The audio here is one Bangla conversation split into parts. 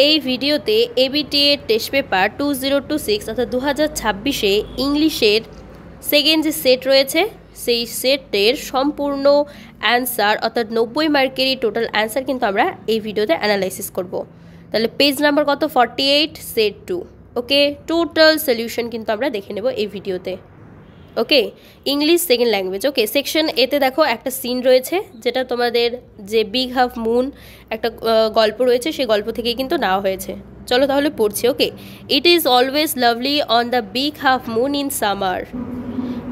এই ভিডিওতে এবিটিএ টেস্ট পেপার 2026 অর্থাৎ 2026-এ ইংলিশের সেকেন্ড যে সেট রয়েছে সেই সেটের সম্পূর্ণ অ্যান্সার অর্থাৎ 90 মার্কেরই টোটাল অ্যান্সার কিন্তু আমরা এই ভিডিওতে অ্যানালাইসিস করব। তাহলে পেজ নাম্বার কত 48 সেট 2। ওকে, টোটাল সলিউশন কিন্তু আমরা দেখে নেব এই ভিডিওতে। ওকে, ইংলিশ সেকেন্ড ল্যাঙ্গুয়েজ। ওকে, সেকশন এতে দেখো একটা সিন রয়েছে যেটা তোমাদের যে বিগ হাফ মুন একটা গল্প রয়েছে সেই গল্প থেকেই কিন্তু নেওয়া হয়েছে। চলো তাহলে পড়ছি। Okay, it is always lovely on the Big half Moon in summer.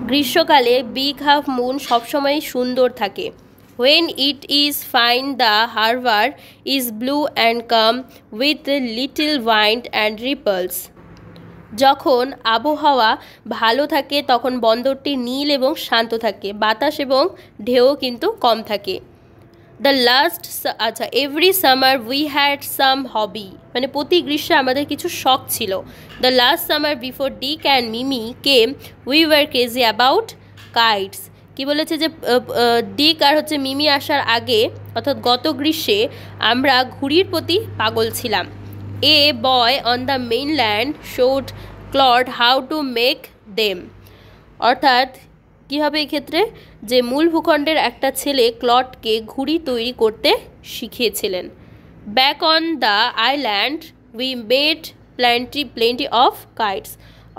গ্রীষ্মকালে বিগ হাফ মুন সবসময় সুন্দর থাকে। When it is fine, the harbor is blue and calm with little wind and ripples. যখন আবহাওয়া ভালো থাকে তখন বন্দরটি নীল এবং শান্ত থাকে, বাতাস এবং ঢেউ কিন্তু কম থাকে। Every summer we had some hobby, মানে প্রতি গ্রীষ্মে আমাদের কিছু শখ ছিল। The last summer before Dick and Mimi came we were crazy about kites. কি বলেছে যে ডিক আর মিমি আসার আগে অর্থাৎ গত গ্রীষ্মে আমরা ঘুড়ির প্রতি পাগল ছিলাম। A boy on the mainland showed Claude how to make them. অর্থাৎ কী হবে এক্ষেত্রে, যে মূল ভূখণ্ডের একটা ছেলে ক্লডকে ঘুড়ি তৈরি করতে শিখিয়েছিলেন। Back on the island we made plenty of kites.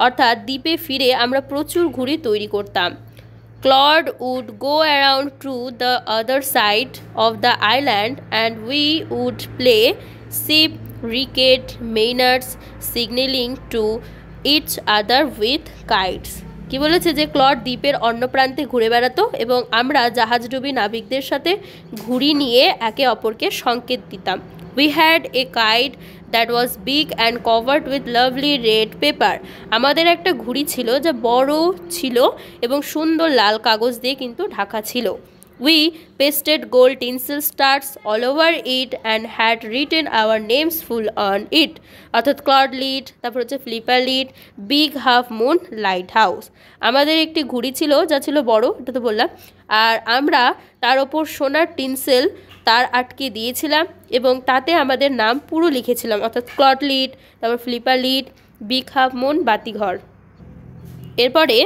অর্থাৎ দ্বীপে ফিরে আমরা প্রচুর ঘুড়ি তৈরি করতাম। Claude would go around to the other side of the island and we would play ship ricket maynards signaling to each other with kites. কি বলেছে যে ক্লড দ্বীপের অন্য প্রান্তে ঘুরে বেড়াতো এবং আমরা জাহাজডুবি নাবিকদের সাথে ঘুড়ি নিয়ে একে অপরকে সংকেত দিতাম। We had a kite that was big and covered with lovely red paper. আমাদের একটা ঘুড়ি ছিল যা বড় ছিল এবং সুন্দর লাল কাগজ দিয়ে কিন্তু ঢাকা ছিল। We pasted gold tinsel stars all over it and had written our names full on it. অর্থাৎ ক্লড লিড, তারপর flipper lead, big half moon light house. আমাদের একটি ঘুড়ি ছিল যা ছিল বড়, এটা তো বললাম, আর আমরা তার ওপর সোনার টিনসেল তার আটকে দিয়েছিলাম এবং তাতে আমাদের নাম পুরো লিখেছিলাম, অর্থাৎ ক্লড লিড, তারপর flipper lead, big half moon, বাতিঘর। এরপরে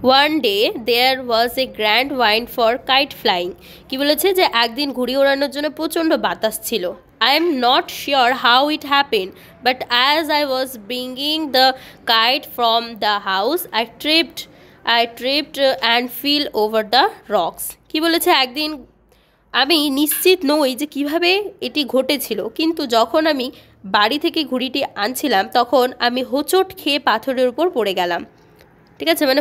one day there was a grand wind for kite flying. কি বলেছে যে একদিন ঘুড়ি ওড়ানোর জন্য প্রচণ্ড বাতাস ছিল। I am not sure how it happened, but as I was bringing the kite from the house, I tripped and fell over the rocks. কি বলেছে একদিন আমি নিশ্চিত নই যে কিভাবে এটি ঘটেছিল, কিন্তু যখন আমি বাড়ি থেকে ঘুড়িটি আনছিলাম তখন আমি হোঁচট খেয়ে পাথরের উপর পড়ে গেলাম। ঠিক আছে, মানে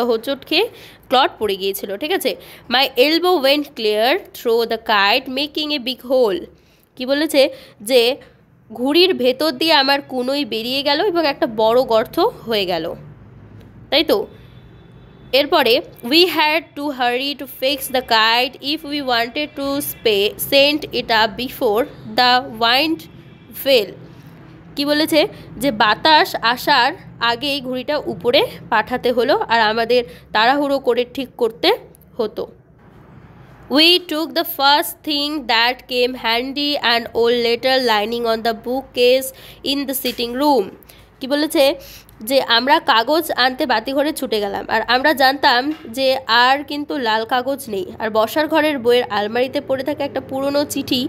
হোঁচট খেয়ে ক্লড পড়ে গিয়েছিল। ঠিক আছে, my elbow went clear through the kite making a big hole. কি বলেছে যে ঘুড়ির ভেতর দিয়ে আমার কুনোই বেরিয়ে গেল এবং একটা বড় গর্ত হয়ে গেল, তাই তো। এরপরে we had to hurry to fix the kite if we wanted to send it up before the wind fail. কি বলেছে যে বাতাস আসার আগেই ঘুড়িটা উপরে পাঠাতে হলো আর আমাদের তাড়াহুড়ো করে ঠিক করতে হতো। We took the first thing that came handy, an old letter lining on the bookcase in the sitting room. কি বলেছে যে আমরা কাগজ আনতে বাতিঘরে ছুটে গেলাম আর আমরা জানতাম যে আর কিন্তু লাল কাগজ নেই, আর বসার ঘরের বইয়ের আলমারিতে পড়ে থাকা একটা পুরনো চিঠি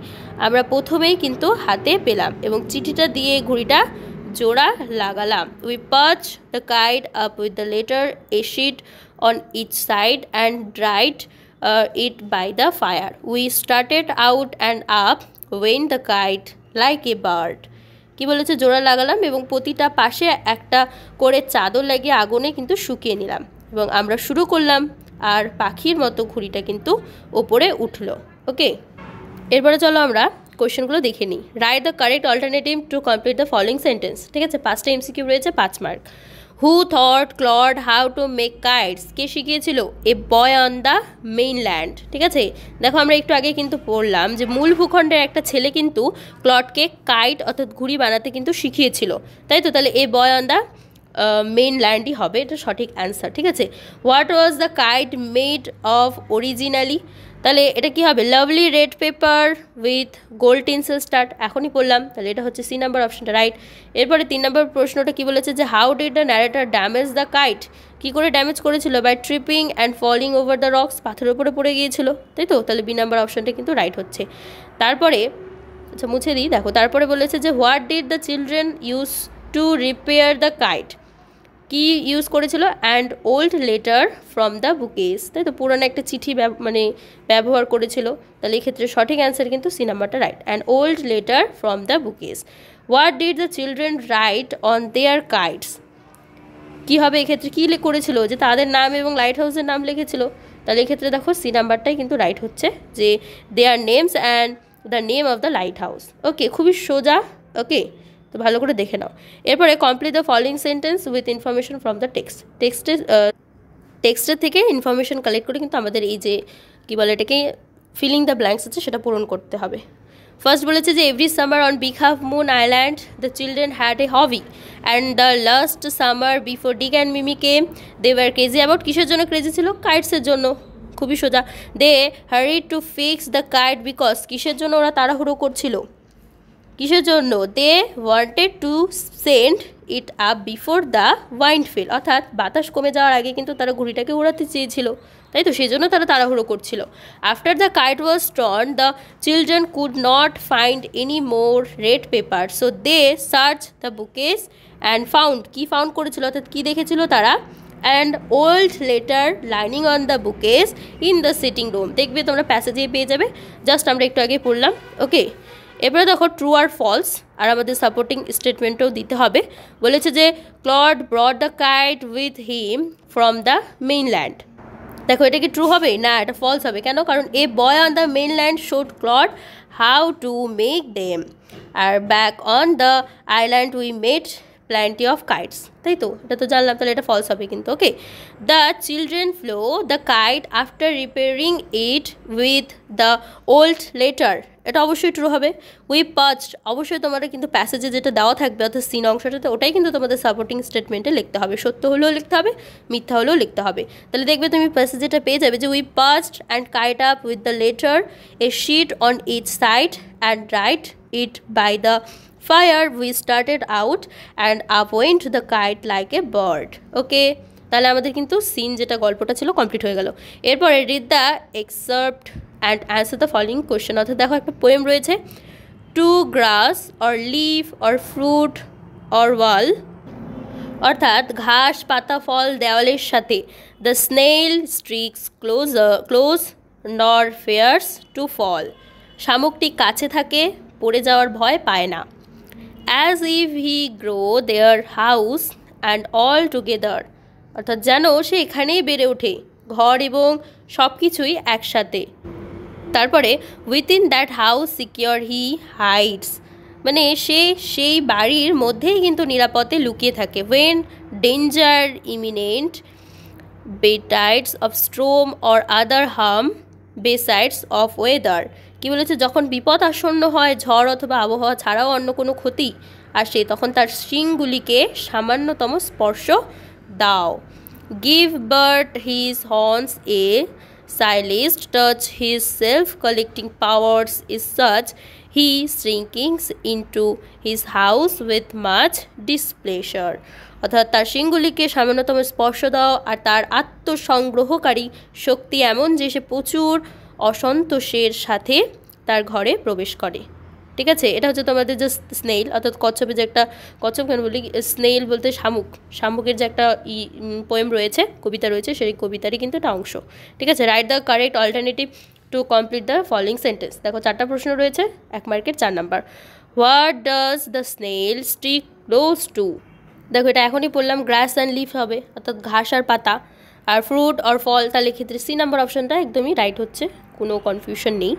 আমরা প্রথমেই কিন্তু হাতে পেলাম এবং চিঠিটা দিয়ে ঘুড়িটা জোড়া লাগালাম। We perched the kite up with the letter a sheet on each side and dried it by the fire. We started out and up when the kite like a bird. কি বলেছে জোড়া লাগালাম এবং প্রতিটা পাশে একটা করে চাদর লাগিয়ে আগুনে কিন্তু শুকিয়ে নিলাম এবং আমরা শুরু করলাম আর পাখির মতো ঘুড়িটা কিন্তু ওপরে উঠলো। ওকে, এরপরে চলো আমরা কোয়েশ্চেনগুলো দেখে নিই। Write the correct alternative to complete the following sentence. ঠিক আছে, 5টা এমসিকিউ রয়েছে, 5 mark. Who thought Claude how to make kites. কে শিখিয়েছিল? A boy on the mainland. ঠিক আছে, দেখো আমরা একটু আগে কিন্তু পড়লাম যে মূল ভূখণ্ডের একটা ছেলে কিন্তু ক্লডকে কাইট অর্থাৎ ঘুড়ি বানাতে কিন্তু শিখিয়েছিল, তাই তো। তাহলে এ বয় অন দ্য মেইনল্যান্ডই হবে এটা সঠিক অ্যান্সার। ঠিক আছে, what was the kite made of originally. তাহলে এটা কি হবে? Lovely red paper with gold tinsel start, এখনই পড়লাম, তাহলে এটা হচ্ছে সি নাম্বার অপশনটা রাইট। এরপরে 3 নম্বর প্রশ্নটা কি বলেছে যে how did the narrator damage the kite, কী করে ড্যামেজ করেছিল? By tripping and falling over the rocks, পাথরের উপরে পড়ে গিয়েছিল, তাই তো? তাহলে বি নাম্বার অপশনটা কিন্তু রাইট হচ্ছে। তারপরে আচ্ছা মুছে দিই, দেখো তারপরে বলেছে যে what did the children use to repair the kite, কি ইউজ করেছিল? And old letter from the bookcase, তাই তো? পুরানো একটা চিঠি মানে ব্যবহার করেছিল, তাহলে এই ক্ষেত্রে সঠিক অ্যান্সার কিন্তু সি নাম্বারটা right, and old letter from the bookcase. What did the children write on their kites, কী হবে এক্ষেত্রে? কী করেছিল? যে তাদের নাম এবং লাইট হাউসের নাম লিখেছিল, তাহলে এক্ষেত্রে দেখো সি নাম্বারটাই কিন্তু রাইট হচ্ছে, যে their names and the name of the lighthouse. Okay, খুবই সোজা। ওকে, তো ভালো করে দেখে নাও। এরপরে complete the following sentence with information from the টেক্সটের থেকে ইনফরমেশন কালেক্ট করে কিন্তু আমাদের এই যে কী বলে এটাকে ফিলিং দ্য ব্ল্যাঙ্কস আছে সেটা পূরণ করতে হবে। ফার্স্ট বলেছে যে every summer on Big half Moon Island the children had a hobby and the last summer before Dick and Mimi came they were crazy about, কিসের জন্য ক্রেজি ছিল? কাইটসের জন্য। খুবই সোজা। They hurried to fix the kite because, কিসের জন্য ওরা তাড়াহুড়ো করছিল? কিসের জন্য? They wanted to send it up before the wind fell, অর্থাৎ বাতাস কমে যাওয়ার আগে কিন্তু তারা ঘুড়িটাকে উড়াতে চেয়েছিল, তাই তো? সেই জন্য তারা তাড়াহুড়ো করছিল। After the kite was torn the children could not find any more red paper so they search the bookcase and found, কি ফাউন্ড করেছিল অর্থাৎ কী দেখেছিল তারা? And old letter lining on the bookcase in the sitting room. দেখবে তোমরা প্যাসেজে পেয়ে যাবে, জাস্ট আমরা একটু আগে পড়লাম। ওকে, এবারে দেখো ট্রু আর ফলস, আর আমাদের সাপোর্টিং স্টেটমেন্টও দিতে হবে। বলেছে যে Claude brought the kite with him from the mainland. দেখো এটা কি ট্রু হবে? না, এটা ফলস হবে। কেন? কারণ a boy on the mainland showed Claude how to make them, আর back on the island we made plenty of kites, তাই তো? এটা তো জানলাম, তাহলে এটা ফলস হবে কিন্তু। Okay, the children flow the kite after repairing it with the old letter, এটা অবশ্যই ট্রু হবে। উই পাচড, অবশ্যই তোমাদের কিন্তু প্যাসেজে যেটা দেওয়া থাকবে অর্থাৎ সিন অংশটাতে, ওটাই কিন্তু তোমাদের সাপোর্টিং স্টেটমেন্টে লিখতে হবে। সত্য হলেও লিখতে হবে, মিথ্যা হলেও লিখতে হবে। তাহলে দেখবে তুমি প্যাসেজেটা পেয়ে যাবে যে we patched and kite up with the letter a sheet on each side and write it by the fire we started out and up went the kite like a bird. ওকে, তাহলে আমাদের কিন্তু সিন যেটা গল্পটা ছিল কমপ্লিট হয়ে গেল। এরপরে read the excerpt and answer the following question, অর্থাৎ দেখো একটা পোয়েম রয়েছে, to grass or leaf or fruit or wall, অর্থাৎ ঘাস, পাতা, ফল, দেওয়ালের সাথে। The snail sticks close nor fears to fall, শামুকটি কাছে থাকে, পড়ে যাওয়ার ভয় পায় না। As if he grow there house and all together, অর্থাৎ যেন সে এখানেই বেড়ে ওঠে, ঘর এবং সব কিছুই একসাথে। তারপরে within that house secure he hides, মানে সে সেই বাড়ির মধ্যেই কিন্তু নিরাপদে লুকিয়ে থাকে। When danger imminent betides of storm or other harm besides of weather, কী বলেছে? যখন বিপদ আসন্ন হয়, ঝড় অথবা আবহাওয়া ছাড়াও অন্য কোনো ক্ষতি আসে, তখন তার শিংগুলিকে সামান্যতম স্পর্শ দাও। Give but his horns a slightest touch his self collecting powers is such he shrinks into his house with much displeasure, অর্থাৎ তার শিংগুলিকে সামান্যতম স্পর্শ দাও আর তার আত্মসংগ্রহকারী শক্তি এমন যে সে প্রচুর অসন্তোষের সাথে তার ঘরে প্রবেশ করে। ঠিক আছে, এটা হচ্ছে তোমাদের যে স্নেইল, অর্থাৎ কচ্ছপের যে একটা, কচ্ছপ কেন বলি, স্নেইল বলতে শামুকের যে একটা পোয়েম রয়েছে, কবিতা রয়েছে, সেই কবিতারই কিন্তু একটা অংশ। ঠিক আছে, write the correct alternative to complete the following sentence. দেখো 4টা প্রশ্ন রয়েছে, 1 মার্কের 4 number. What does the snail stick close two, দেখো এটা এখনই বললাম, গ্রাস অ্যান্ড লিফ হবে, অর্থাৎ ঘাস আর পাতা। আর ফ্রুট আর ফল, তাহলে ক্ষেত্রে সি নাম্বার অপশানটা একদমই রাইট হচ্ছে, কোনো কনফিউশন নেই।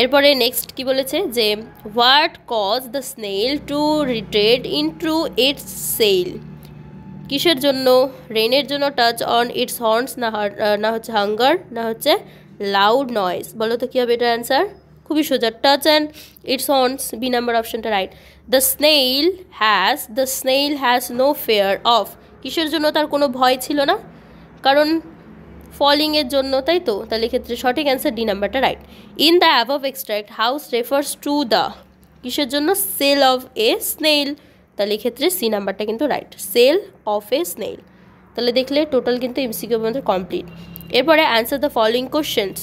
এরপরে নেক্সট কি বলেছে যে what cause the snail to retreat into its shell, কিসের জন্য? রেনের জন্য। টাচ অন ইটস হর্নস, না হচ্ছে হাঙ্গার, না হচ্ছে লাউড নয়েজ। বলো তো কী হবে এটা অ্যান্সার? খুবই সোজা, touch and its horns, B number অপশানটা right. The snail has no fear of, কিসের জন্য তার কোনো ভয় ছিল না? কারণ ফলিংয়ের জন্য, তাই তো? তাহলে এক্ষেত্রে সঠিক অ্যান্সার ডি নাম্বারটা right. In the above extract house refers to the কিসের জন্য? Shell of a snail. তাহলে এক্ষেত্রে সি নাম্বারটা কিন্তু right, shell of a snail. তাহলে দেখলে টোটাল কিন্তু এমসিকিউ আমাদের কমপ্লিট। এরপরে অ্যান্সার দ্য ফলোইং কোশ্চেন্স,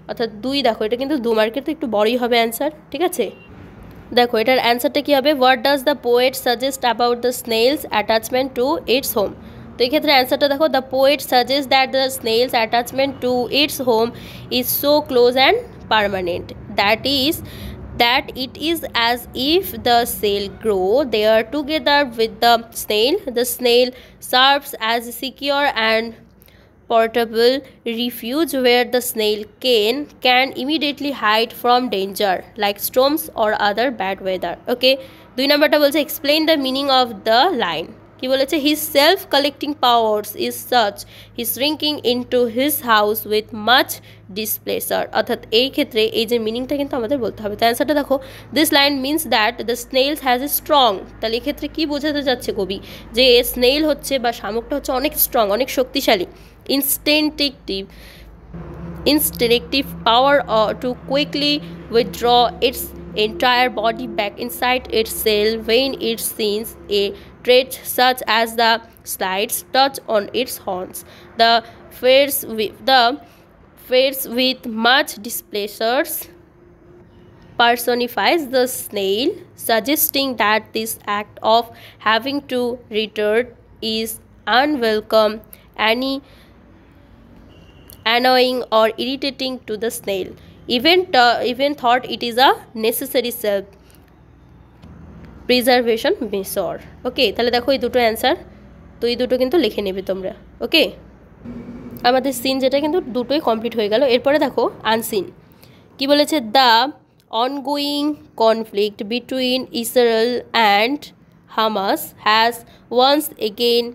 অর্থাৎ 2 দেখো, এটা কিন্তু 2 মার্কের, তো একটু বড়ই হবে অ্যান্সার, ঠিক আছে? দেখো এটার অ্যান্সারটা কী হবে? What does the poet suggest about the snails attachment to its home. তো এই ক্ষেত্রে অ্যান্সারটা দেখো, the poet suggest that the snails attachment to its home is so close and permanent that it is as if the cell grow there together with the snail. The snail serves as a secure and portable refuge where the snail can immediately hide from danger like storms or other bad weather. Okay, 2 নাম্বারটা বলছে explain the meaning of the line. কি বলেছে? his self collecting powers is such his shrinking into his house with much displeasure. অর্থাৎ এই ক্ষেত্রে এই যে মিনিংটা কিন্তু আমাদের বলতে হবে। তো অ্যান্সারটা দেখো, this line means that the snails has a strong. তাহলে এক্ষেত্রে কী বোঝাতে যাচ্ছে কবি? যে স্নেল হচ্ছে বা শামুকটা হচ্ছে অনেক স্ট্রং, অনেক শক্তিশালী, instinctive power to quickly withdraw its entire body back inside its cell when it sees a threat such as the slightest touch on its horns. The fares with much displeasure personifies the snail, suggesting that this act of having to return is unwelcome, annoying or irritating to the snail, even thought it is a necessary self preservation measure. ওকে, তাহলে দেখো এই দুটো অ্যান্সার, তো এই দুটো কিন্তু লিখে নেবে তোমরা। ওকে, আমাদের সিন যেটা কিন্তু দুটোই কমপ্লিট হয়ে গেল। এরপরে দেখো আনসিন কি বলেছে? The ongoing conflict between Israel and Hamas has once again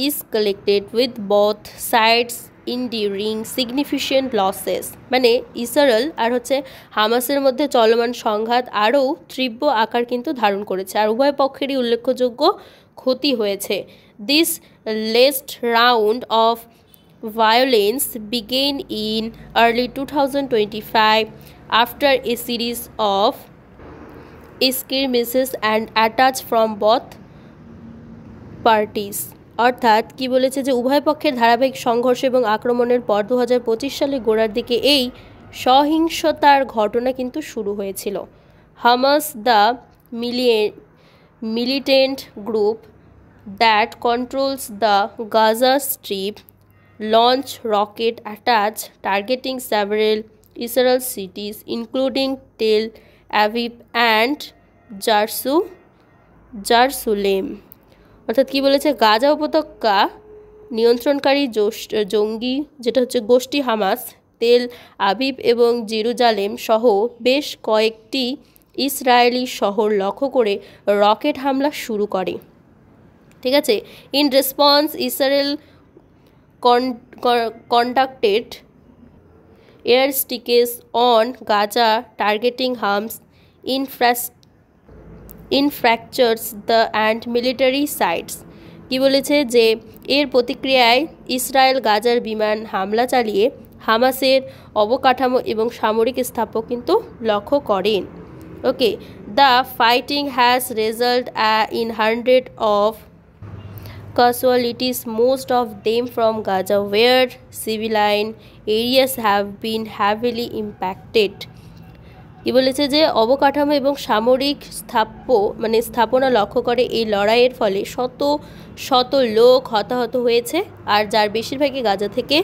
escalated with both sides enduring significant losses. মানে ইসরায়েল আর হচ্ছে হামাসের মধ্যে চলমান সংঘাত আরও তীব্র আকার কিন্তু ধারণ করেছে, আর উভয় পক্ষেরই উল্লেখযোগ্য ক্ষতি হয়েছে। This latest round of violence began in early 2025 after a series of skirmishes and attacks from both parties. অর্থাৎ কি বলেছে? যে উভয় পক্ষের ধারাবাহিক সংঘর্ষ এবং আক্রমণের পর 2025 সালের গোড়ার দিকে এই সহিংসতার ঘটনা কিন্তু শুরু হয়েছিল। Hamas, the militant group that controls the Gaza Strip, launched rocket attacks targeting several Israeli cities including Tel Aviv and Jerusalem. অর্থাৎ কী বলেছে? গাজা উপত্যকা নিয়ন্ত্রণকারী জঙ্গি যেটা হচ্ছে গোষ্ঠী হামাস, তেল আবিব এবং জেরুজালেম সহ বেশ কয়েকটি ইসরায়েলি শহর লক্ষ্য করে রকেট হামলা শুরু করে। ঠিক আছে, in response Israel conducted airstrikes on Gaza targeting Hamas infrastructures and military sites. কি বলেছে? যে এর প্রতিক্রিয়ায় ইসরায়েল গাজার বিমান হামলা চালিয়ে হামাসের অবকাঠামো এবং সামরিক স্থাপক কিন্তু লক্ষ্য করেন। Okay, the fighting has result in hundreds of casualties, most of them from Gaza, where civilian areas have been heavily impacted. কি বলেছে? যে অবকাঠামো এবং সামরিক স্থাপনা লক্ষ্য করে এই লড়াইয়ের ফলে শত শত লোক হতাহত হয়েছে, আর যার বেশিরভাগই গাজা থেকে,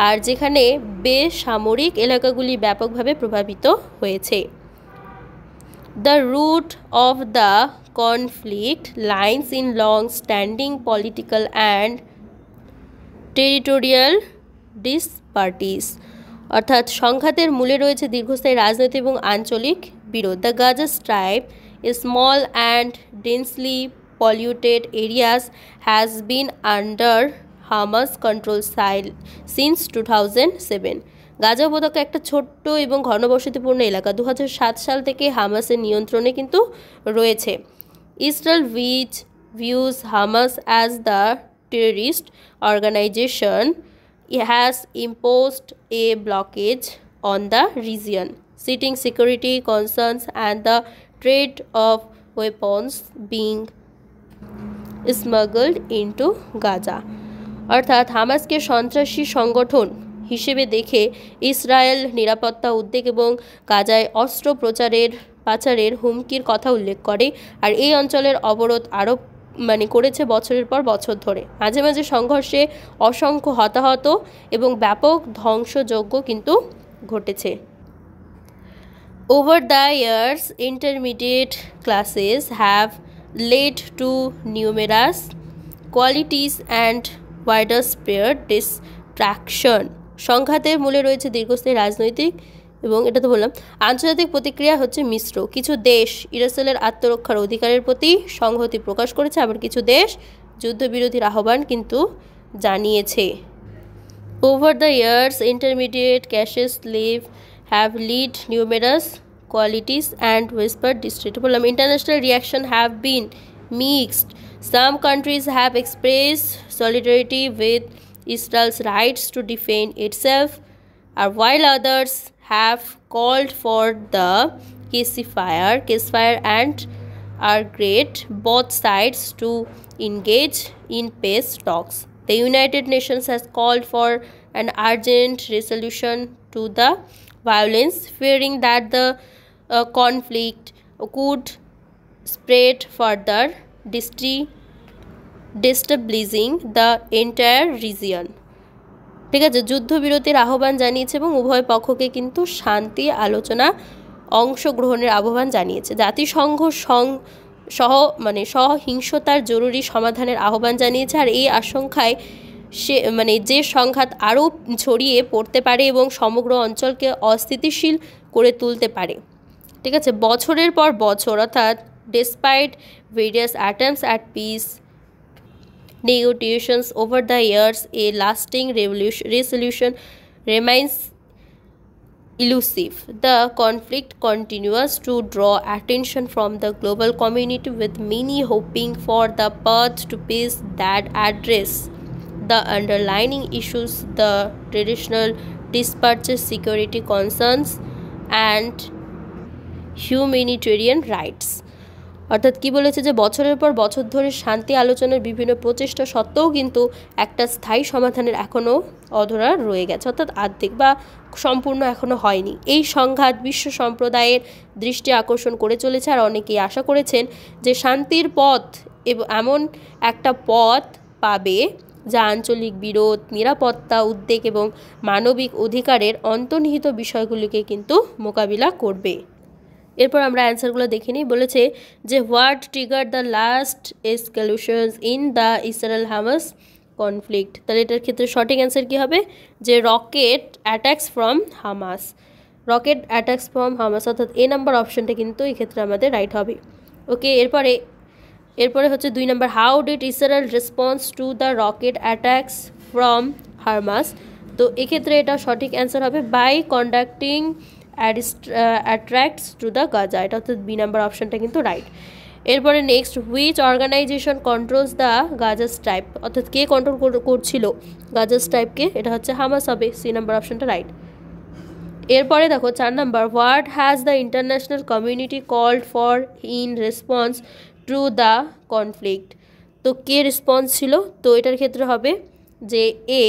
আর যেখানে বেসামরিক এলাকাগুলি ব্যাপকভাবে প্রভাবিত হয়েছে। The root of the conflict lies in long-standing political and territorial disparities. অর্থাৎ সংঘাতের মূলে রয়েছে দীর্ঘস্থায়ী রাজনৈতিক এবং আঞ্চলিক বিরোধ। The Gaza stripe, a small and densely polluted areas, has been under Hamas control since 2007. Gaza উপত্যকা একটা ছোট্ট এবং ঘনবসতিপূর্ণ এলাকা 2007 সাল থেকে হামাসের নিয়ন্ত্রণে কিন্তু রয়েছে। Israel views Hamas as the terrorist organization has imposed a blockage on the region, citing security concerns and the trade of weapons being smuggled into Gaza. অর্থাৎ হামাসকে সন্ত্রাসী সংগঠন হিসেবে দেখে ইসরায়েল নিরাপত্তা উদ্বেগ এবং গাজায় অস্ত্র পাচারের হুমকির কথা উল্লেখ করে আর এই অঞ্চলের অবরোধ আরোপ করেছে বছরের পর বছর ধরে। মাঝে মাঝে সংঘর্ষে অসংখ্য হতাহত এবং ব্যাপক ধ্বংসযজ্ঞ কিন্তু ঘটেছে। Over the years, intermediate classes have led to numerous qualities and widespread distraction. সংঘাতের মূলে রয়েছে দীর্ঘস্থায়ী রাজনৈতিক এবং এটা তো বললাম আন্তর্জাতিক প্রতিক্রিয়া হচ্ছে মিশ্র। কিছু দেশ ইসরায়েলের আত্মরক্ষার অধিকারের প্রতি সংহতি প্রকাশ করেছে, আবার কিছু দেশ যুদ্ধবিরতির আহ্বান কিন্তু জানিয়েছে। Over the years, intermediate caches have led numerous qualities and whispered distrustful. International reaction have been mixed. Some countries have expressed solidarity with Israel's rights to defend itself, while others have called for the ceasefire and urged both sides to engage in peace talks. The United Nations has called for an urgent resolution to the violence, fearing that the conflict could spread further, destabilizing the entire region. ঠিক আছে, যুদ্ধবিরতির আহ্বান জানিয়েছে এবং উভয় পক্ষকে কিন্তু শান্তি আলোচনা অংশগ্রহণের আহ্বান জানিয়েছে। জাতিসংঘ সহিংসতার জরুরি সমাধানের আহ্বান জানিয়েছে আর এই আশঙ্কায় যে সংঘাত আরও ছড়িয়ে পড়তে পারে এবং সমগ্র অঞ্চলকে অস্থিতিশীল করে তুলতে পারে। ঠিক আছে, বছরের পর বছর অর্থাৎ despite various attempts at peace negotiations over the years, a lasting resolution remains elusive. The conflict continues to draw attention from the global community, with many hoping for the path to peace that address the underlying issues, the traditional dispatches, security concerns and humanitarian rights. অর্থাৎ কি বলেছে যে বছরের পর বছর ধরে শান্তি আলোচনার বিভিন্ন প্রচেষ্টা সত্ত্বেও কিন্তু একটা স্থায়ী সমাধানের এখনও অধরা রয়ে গেছে, অর্থাৎ আর্ধেক বা সম্পূর্ণ এখনও হয়নি। এই সংঘাত বিশ্ব সম্প্রদায়ের দৃষ্টি আকর্ষণ করে চলেছে আর অনেকেই আশা করেছেন যে শান্তির পথ এমন একটা পথ পাবে যা আঞ্চলিক বিরোধ, নিরাপত্তা, উদ্বেগ এবং মানবিক অধিকারের অন্তর্নিহিত বিষয়গুলিকে কিন্তু মোকাবিলা করবে। এরপর আমরা অ্যান্সারগুলো দেখে নিই। বলেছে যে what trigger the last escalations in the Israel Hamas conflict. তাহলে এটার ক্ষেত্রে সঠিক অ্যান্সার কী হবে যে রকেট অ্যাটাকস ফ্রম হামাস। অর্থাৎ এ নাম্বার অপশানটা কিন্তু এই ক্ষেত্রে আমাদের রাইট হবে। ওকে, এরপরে হচ্ছে 2 number, how did Israel response to the rocket attacks from Hamas. তো এক্ষেত্রে এটা সঠিক অ্যান্সার হবে by conducting attracts to the Gaza. এটা অর্থাৎ বি নাম্বার অপশানটা কিন্তু রাইট। এরপরে next, which organisation controls the Gaza strip. অর্থাৎ কে কন্ট্রোল করছিল গাজা স্ট্রাইপকে, এটা হচ্ছে হামাস হবে, সি নাম্বার অপশানটা রাইট। এরপরে দেখো 4 number, what has the international community called for in response to the conflict. তো কে রেসপন্স ছিল, তো এটার ক্ষেত্রে হবে যে এ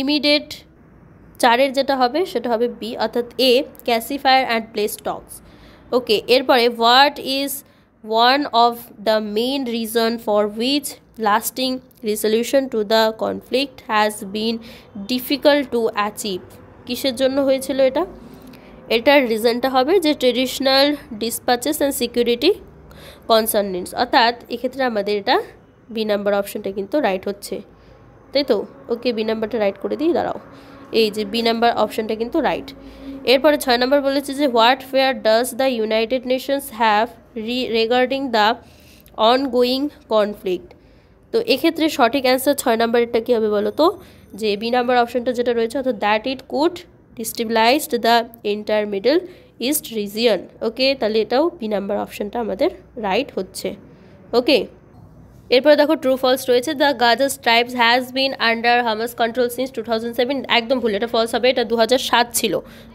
ইমিডিয়েট, 4 যেটা হবে সেটা হবে বি, অর্থাৎ এ ক্যাসিফায়ার অ্যান্ড প্লেস টক্স। ওকে, এরপরে what is one of the main reason for which lasting resolution two the conflict has been difficult to achieve. কিসের জন্য হয়েছিল এটা, এটার রিজনটা হবে যে ট্রেডিশনাল ডিসপ্যাচেস অ্যান্ড সিকিউরিটি কনসার্নেন্স, অর্থাৎ এক্ষেত্রে আমাদের এটা বি নাম্বার অপশানটা কিন্তু রাইট হচ্ছে, তাই তো। ওকে, বি নাম্বারটা রাইট করে দিই, দাঁড়াও, এই যে বি নাম্বার অপশানটা কিন্তু রাইট। এরপরে 6 নম্বর বলেছে যে what fair does the United Nations have regarding the ongoing conflict. তো এক্ষেত্রে সঠিক অ্যান্সার 6 নম্বরেরটা কী হবে বলো তো, যে বি নাম্বার অপশানটা যেটা রয়েছে, অর্থাৎ that it could destabilised the entire Middle East region. Okay, তাহলে এটাও বি নাম্বার অপশানটা আমাদের রাইট হচ্ছে। ওকে, এরপরে দেখো ট্রু ফলস রয়েছে, the Gaza tribes has been under Hamas control since 2007, একদম ভুল, এটা ফলস হবে, এটা 2007 ছিল।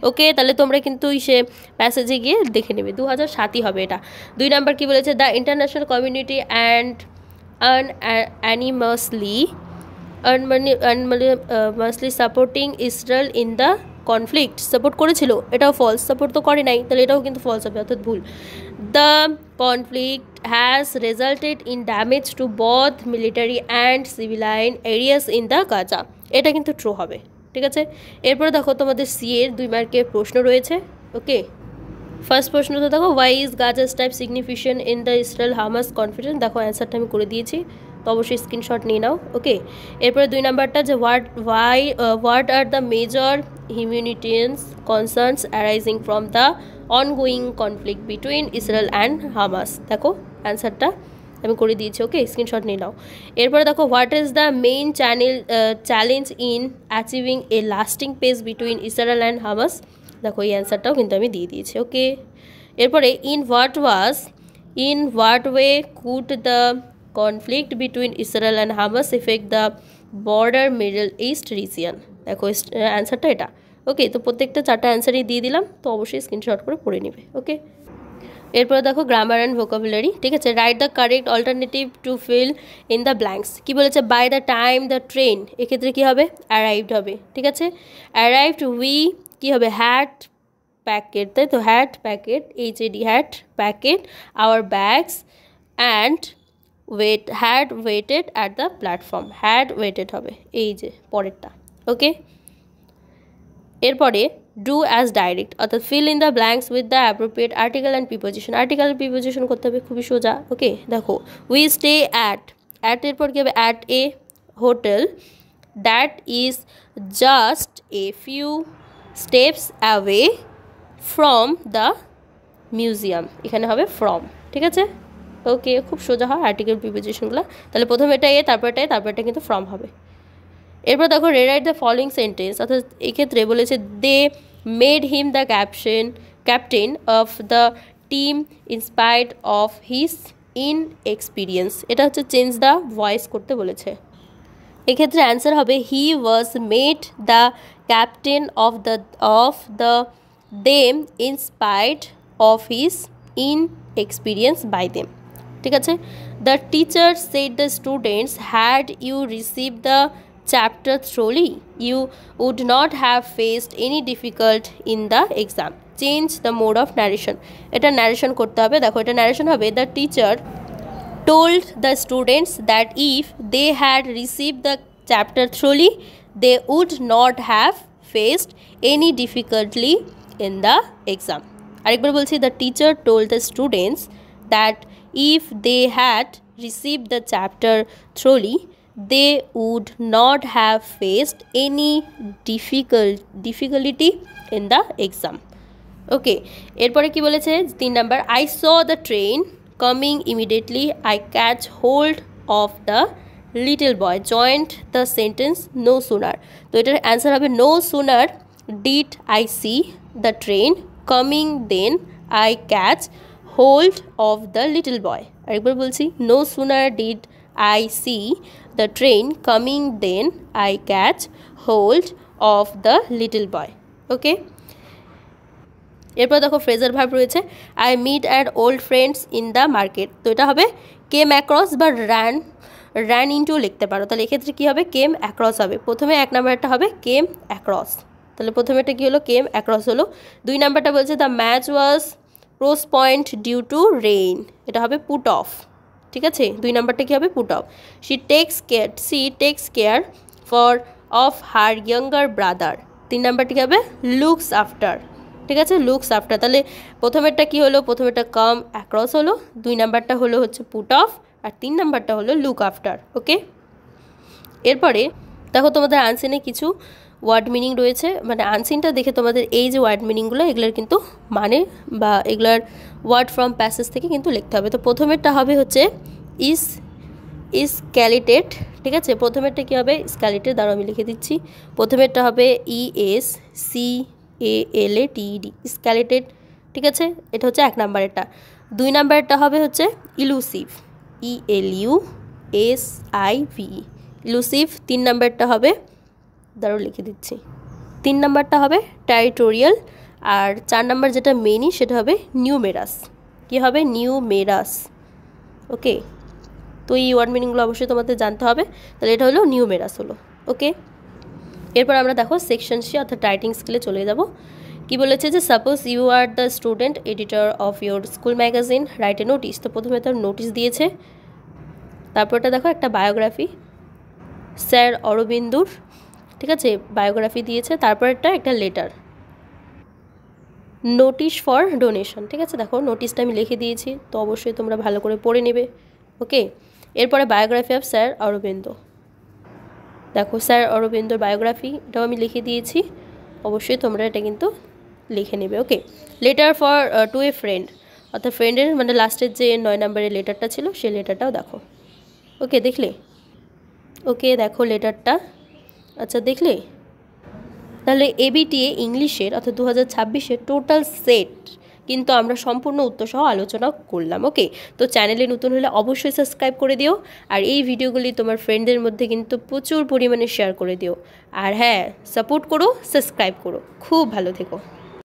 ওকে, তাহলে তোমরা কিন্তু সে প্যাসেজে গিয়ে দেখে নেবে, 2007ই হবে এটা। 2 নাম্বার কি বলেছে, the international community and unanimously supporting Israel in the conflict, support করেছিল, এটাও ফলস, সাপোর্ট তো করে নাই, তাহলে এটাও কিন্তু ফলস হবে, অর্থাৎ ভুল। The conflict has resulted in damage to both military and civilian areas in the Gaza, এটা কিন্তু ট্রু হবে, ঠিক আছে। এরপরে দেখো তোমাদের সি এর 2 মার্কের প্রশ্ন রয়েছে। ওকে, ফার্স্ট প্রশ্ন তো দেখো, why is Gaza's type signification in the Israel Hamas conflict, দেখো অ্যান্সারটা আমি করে দিয়েছি, তো অবশ্যই স্ক্রিনশট নিয়ে নাও। ওকে, এরপরে 2 নাম্বারটা যে what are the major humanitarian concerns arising from the ongoing conflict between Israel and Hamas, দেখো অ্যান্সারটা আমি করে দিয়েছি। ওকে, স্ক্রিনশট নিয়ে নাও। এরপরে দেখো, what is the main challenge in achieving A lasting pace between Israel and Hamas, দেখো এই অ্যান্সারটাও কিন্তু আমি দিয়ে দিয়েছি। ওকে, এরপরে in what way could the conflict between Israel and Hamas affect the border Middle East region, দেখো অ্যান্সারটা এটা। ওকে, তো প্রত্যেকটা 4টা অ্যান্সারই দিয়ে দিলাম, তো অবশ্যই স্ক্রিনশট করে পড়ে নেবে। ওকে, এরপরে দেখো গ্রামার অ্যান্ড ভোকাবুলারি, ঠিক আছে। Write the correct alternative to fill in the blanks, কী বলেছে, by the time the train, এক্ষেত্রে কী হবে, অ্যারাইভড হবে, ঠিক আছে। অ্যারাইভড উই কী হবে, হ্যাড প্যাকেট, তাই তো, had packet, HAD had packet our bags and had waited at the platform, had waited হবে, এই যে পরেরটা। ওকে, এরপরে ডু অ্যাজ ডাইরেক্ট, অর্থাৎ feel in the blanks with the appropriate article and preposition, article preposition করতে হবে, খুবই সোজা। ওকে, দেখো উই স্টে অ্যাট এরপর কী হবে, at a hotel that is just a few steps away from the museum, এখানে হবে ফ্রম, ঠিক আছে। ওকে, খুব সোজা হয় আর্টিকেল প্রিপোজিশনগুলো, তাহলে প্রথমে এটা এ, তারপর এটা কিন্তু ফ্রম হবে। এরপর দেখো রিরাইট দ্য ফলোইং সেন্টেন্স, অর্থাৎ এক্ষেত্রে বলেছে they made him the captain of the team inspired of his inexperience, এটা হচ্ছে চেঞ্জ দ্য ভয়েস করতে বলেছে। এক্ষেত্রে অ্যান্সার হবে he was made the captain of the them inspired of his inexperience by them, ঠিক আছে। The teacher said the students had you receive the chapter thoroughly you would not have faced any difficult in the exam, change the mode of narration, এটা ন্যারেশন করতে হবে, দেখো এটা ন্যারেশন হবে, the teacher told the students that if they had received the chapter thoroughly they would not have faced any difficulty in the exam. আরেকবার বলছি, the teacher told the students that if they had received the chapter thoroughly they would not have faced any difficulty in the exam. ওকে, এরপরে কি বলেছে 3 number, I saw the train coming immediately I catch hold of the little boy, joined the sentence no sooner, তো এটার অ্যান্সার হবে no sooner did I see the train coming then I catch hold of the little boy, আরেকবার বলছি, no sooner did I see the train coming then I catch hold of the little boy. Okay, এরপর দেখো ফ্রেজার ভার্ব রয়েছে, I meet at old friends in the market, তো এটা হবে কেম অ্যাক্রস বা র্যান ইনটু লিখতে পারো, তাহলে এক্ষেত্রে কী হবে, কেম অ্যাক্রস হবে। প্রথমে 1 নাম্বারটা হবে কেম অ্যাক্রস, তাহলে প্রথমেটা কী হলো, কেম অ্যাক্রস হলো। 2 নাম্বারটা বলছে the match was postponed due to rain, এটা হবে পুট অফ, ঠিক আছে। 2 নাম্বারটা কী হবে, put off. She text care of her younger brother, 3 নাম্বারটি কী হবে, লুকস আফটার, ঠিক আছে, লুকস আফটার। তাহলে প্রথমেরটা কী হলো, প্রথমেরটা কাম অ্যাক্রস হলো, 2 নাম্বারটা হলো হচ্ছে পুট অফ, আর 3 নাম্বারটা হলো লুক আফটার। ওকে, এরপরে দেখো তোমাদের আনসিনে কিছু ওয়ার্ড মিনিং রয়েছে, মানে আনসিনটা দেখে তোমাদের এই যে ওয়ার্ড মিনিংগুলো এগুলোর কিন্তু বা এগুলার ওয়ার্ড ফ্রম প্যাসেজ থেকে কিন্তু লিখতে হবে। তো প্রথমেরটা হবে হচ্ছে স্ক্যালিটেড, ঠিক আছে, প্রথমেরটা কী হবে, স্ক্যালিটেড, দ্বারা আমি লিখে দিচ্ছি, প্রথমেরটা হবে ESCALATED, স্ক্যালিটেড, ঠিক আছে, এটা হচ্ছে 1 নাম্বারেরটা। 2 নাম্বারেরটা হবে হচ্ছে ইলুসিভ, SIV, ইলুসিভ। 3 নাম্বারটা হবে, দাঁড়াও লিখে দিচ্ছি, 3 নাম্বারটা হবে টেরিটোরিয়াল। আর 4 নাম্বার যেটা মেনই সেটা হবে নিউমেরাস। কী হবে? নিউমেরাস। ওকে, তো এই ওয়ার্ড মিনিংগুলো অবশ্যই তোমাদের জানতে হবে। তাহলে এটা হলো নিউমেরাস হলো। ওকে, এরপর আমরা দেখো সেকশন সি অর্থাৎ রাইটিং স্কিলে চলে যাব। কি বলেছে যে suppose you are the student editor of your school magazine, write a notice. তো প্রথমে তার নোটিস দিয়েছে, তারপরটা দেখো একটা বায়োগ্রাফি স্যার অরবিন্দুর, ঠিক আছে, বায়োগ্রাফি দিয়েছে। তারপরটা একটা লেটার, নোটিশ ফর ডোনেশন, ঠিক আছে। দেখো নোটিশটা আমি লিখে দিয়েছি, তো অবশ্যই তোমরা ভালো করে পড়ে নেবে। ওকে, এরপরে বায়োগ্রাফি অফ স্যার অরবিন্দ, দেখো স্যার অরবিন্দর বায়োগ্রাফি, এটাও আমি লিখে দিয়েছি, অবশ্যই তোমরা এটা কিন্তু লিখে নেবে। Okay, letter for to a friend, অর্থাৎ ফ্রেন্ডের মানে লাস্টের যে 9 নম্বরের লেটারটা ছিল সেই লেটারটাও দেখো। ওকে, দেখলে? ওকে, দেখো লেটারটা, আচ্ছা দেখলে? তাহলে ABTA ইংলিশের অর্থাৎ 2026-এর টোটাল সেট কিন্তু আমরা সম্পূর্ণ উত্তর সহ আলোচনা করলাম। ওকে, তো চ্যানেলে নতুন হলে অবশ্যই সাবস্ক্রাইব করে দিও, আর এই ভিডিওগুলি তোমার ফ্রেন্ডদের মধ্যে কিন্তু প্রচুর পরিমাণে শেয়ার করে দিও। আর হ্যাঁ, সাপোর্ট করো, সাবস্ক্রাইব করো। খুব ভালো থেকো।